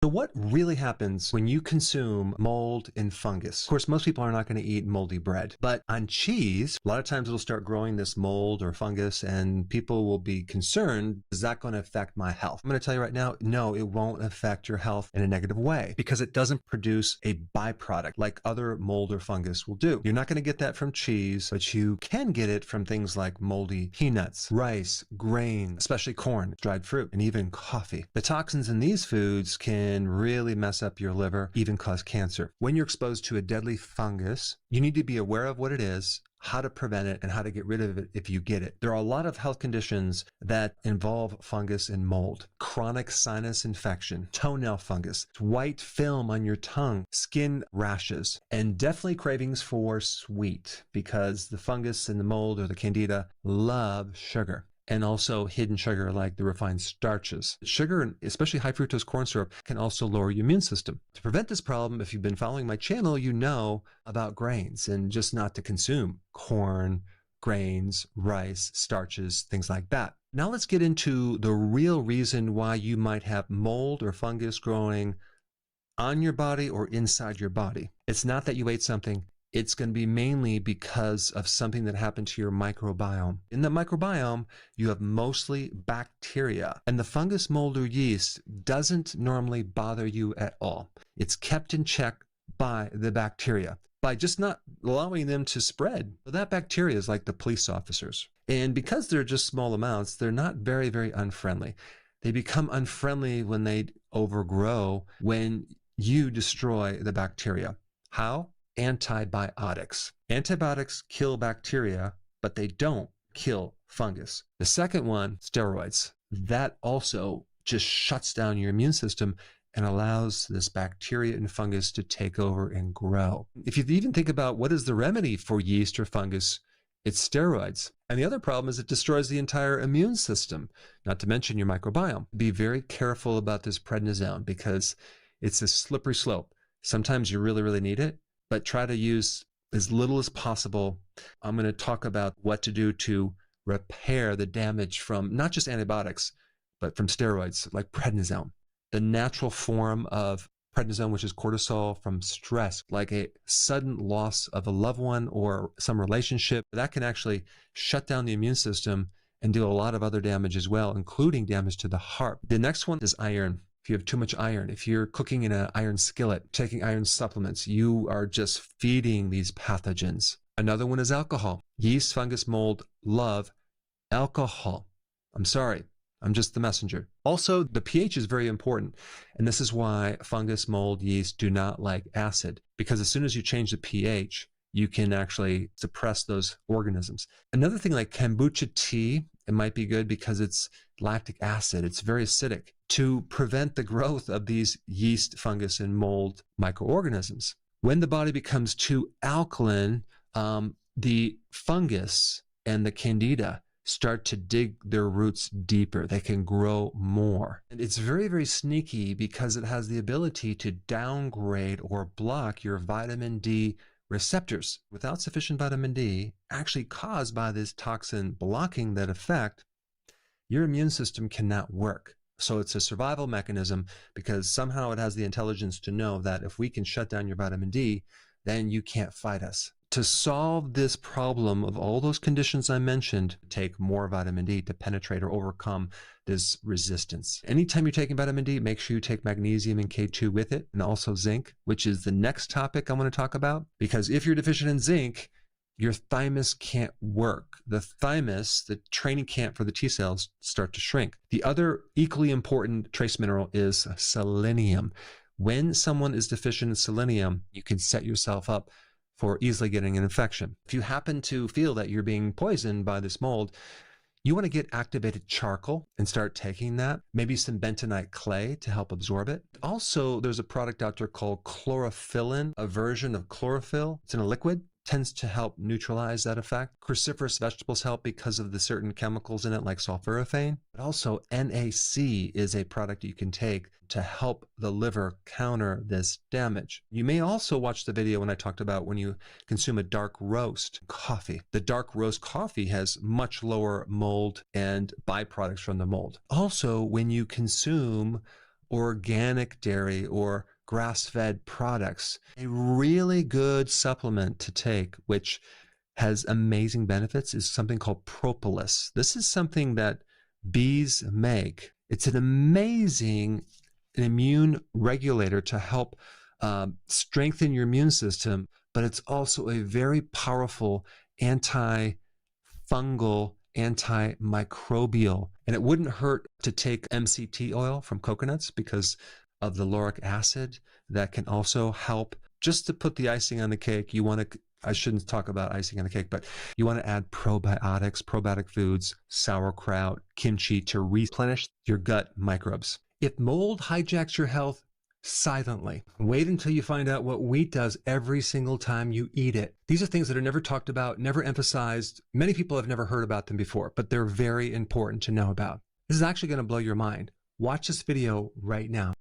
So what really happens when you consume mold and fungus? Of course, most people are not going to eat moldy bread, but on cheese, a lot of times it'll start growing this mold or fungus and people will be concerned, is that going to affect my health? I'm going to tell you right now, no, it won't affect your health in a negative way because it doesn't produce a byproduct like other mold or fungus will do. You're not going to get that from cheese, but you can get it from things like moldy peanuts, rice, grain, especially corn, dried fruit, and even coffee. The toxins in these foods can really mess up your liver, even cause cancer. When you're exposed to a deadly fungus, you need to be aware of what it is, how to prevent it, and how to get rid of it if you get it. There are a lot of health conditions that involve fungus and mold. Chronic sinus infection, toenail fungus, white film on your tongue, skin rashes, and definitely cravings for sweet because the fungus and the mold or the candida love sugar. And also hidden sugar like the refined starches. Sugar, especially high fructose corn syrup, can also lower your immune system. To prevent this problem, if you've been following my channel, you know about grains and just not to consume corn, grains, rice, starches, things like that. Now let's get into the real reason why you might have mold or fungus growing on your body or inside your body. It's not that you ate something. It's going to be mainly because of something that happened to your microbiome. In the microbiome, you have mostly bacteria, and the fungus, mold, or yeast doesn't normally bother you at all. It's kept in check by the bacteria, by just not allowing them to spread. That bacteria is like the police officers. And because they're just small amounts, they're not very, very unfriendly. They become unfriendly when they overgrow, when you destroy the bacteria. How? Antibiotics. Antibiotics kill bacteria, but they don't kill fungus. The second one, steroids. That also just shuts down your immune system and allows this bacteria and fungus to take over and grow. If you even think about what is the remedy for yeast or fungus, it's steroids. And the other problem is it destroys the entire immune system, not to mention your microbiome. Be very careful about this prednisone because it's a slippery slope. Sometimes you really, really need it, but try to use as little as possible. I'm going to talk about what to do to repair the damage from not just antibiotics, but from steroids like prednisone. The natural form of prednisone, which is cortisol from stress, like a sudden loss of a loved one or some relationship, that can actually shut down the immune system and do a lot of other damage as well, including damage to the heart. The next one is iron. If you have too much iron, if you're cooking in an iron skillet, taking iron supplements, you are just feeding these pathogens. Another one is alcohol. Yeast, fungus, mold love alcohol. I'm sorry, I'm just the messenger. Also, the pH is very important. And this is why fungus, mold, yeast do not like acid, because as soon as you change the pH, you can actually suppress those organisms. Another thing like kombucha tea, it might be good because it's lactic acid. It's very acidic to prevent the growth of these yeast, fungus, and mold microorganisms. When the body becomes too alkaline, the fungus and the candida start to dig their roots deeper. They can grow more. And it's very, very sneaky because it has the ability to downgrade or block your vitamin D receptors. Without sufficient vitamin D, actually caused by this toxin blocking that effect, your immune system cannot work. So it's a survival mechanism because somehow it has the intelligence to know that if we can shut down your vitamin D, then you can't fight us. To solve this problem of all those conditions I mentioned, take more vitamin D to penetrate or overcome this resistance. Anytime you're taking vitamin D, make sure you take magnesium and K2 with it, and also zinc, which is the next topic I want to talk about. Because if you're deficient in zinc, your thymus can't work. The thymus, the training camp for the T cells, start to shrink. The other equally important trace mineral is selenium. When someone is deficient in selenium, you can set yourself up for easily getting an infection. If you happen to feel that you're being poisoned by this mold, you want to get activated charcoal and start taking that. Maybe some bentonite clay to help absorb it. Also, there's a product out there called chlorophyllin, a version of chlorophyll. It's in a liquid. Tends to help neutralize that effect. Cruciferous vegetables help because of the certain chemicals in it like sulforaphane. But also NAC is a product you can take to help the liver counter this damage. You may also watch the video when I talked about when you consume a dark roast coffee. The dark roast coffee has much lower mold and byproducts from the mold. Also, when you consume organic dairy or grass-fed products. A really good supplement to take, which has amazing benefits, is something called propolis. This is something that bees make. It's an amazing immune regulator to help strengthen your immune system, but it's also a very powerful antifungal, antimicrobial. And it wouldn't hurt to take MCT oil from coconuts because of the lauric acid that can also help. Just to put the icing on the cake, you want to, I shouldn't talk about icing on the cake, but you want to add probiotics, probiotic foods, sauerkraut, kimchi to replenish your gut microbes. If mold hijacks your health, silently. Wait until you find out what wheat does every single time you eat it. These are things that are never talked about, never emphasized. Many people have never heard about them before, but they're very important to know about. This is actually going to blow your mind. Watch this video right now.